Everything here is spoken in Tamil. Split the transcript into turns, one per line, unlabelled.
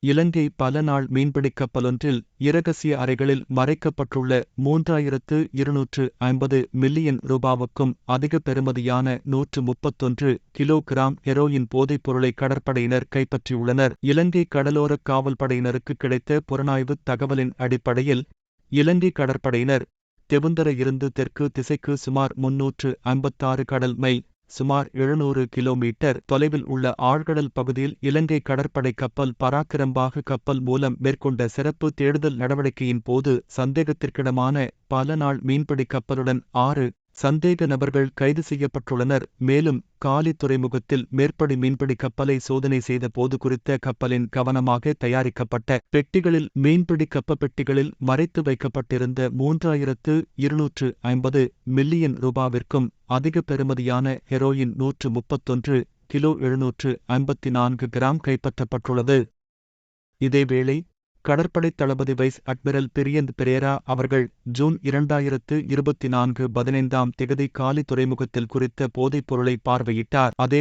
இலங்கை பல நாள் மீன்பிடிக் கப்பலொன்றில் இரகசிய அறைகளில் மறைக்கப்பட்டுள்ள 3250 மில்லியன் ரூபாவுக்கும் அதிக பெறுமதியான 131 கிலோகிராம் ஹெரோயின் போதைப் பொருளை கடற்படையினர் கைப்பற்றியுள்ளனர். இலங்கை கடலோரக் காவல்படையினருக்கு கிடைத்த புலனாய்வுத் தகவலின் அடிப்படையில் இலங்கை கடற்படையினர் தெவுந்தர இருந்து தெற்கு திசைக்கு சுமார் 356 கடல் மைல் சுமார் 700 கிலோமீட்டர் தொலைவில் உள்ள ஆழ்கடல் பகுதியில் இலங்கை கடற்படை கப்பல் பராக்கிரம்பாகு கப்பல் மூலம் மேற்கொண்ட சிறப்பு தேடுதல் நடவடிக்கையின் போது சந்தேகத்திற்கிடமான பல நாள் மீன்பிடிக் கப்பலுடன் 6 சந்தேக நபர்கள் கைது செய்யப்பட்டுள்ளனர். மேலும் காலி துறைமுகத்தில் மேற்படி மீன்பிடிக் கப்பலை சோதனை செய்த போது குறித்த கப்பலின் கவனமாக தயாரிக்கப்பட்ட பெட்டிகளில் மீன்பிடிக் கப்பல் பெட்டிகளில் மறைத்து வைக்கப்பட்டிருந்த 3250 மில்லியன் ரூபாவிற்கும் அதிக பெறுமதியான ஹெரோயின் 131 கிலோ 754 கிராம் கைப்பற்றப்பட்டுள்ளது. இதேவேளை கடற்படை தளபதி வைஸ் அட்மிரல் பிரியந்த் பெரேரா அவர்கள் ஜூன் 2024 15ஆம் திகதி காலி துறைமுகத்தில் குறித்த போதைப் பொருளை பார்வையிட்டார். அதே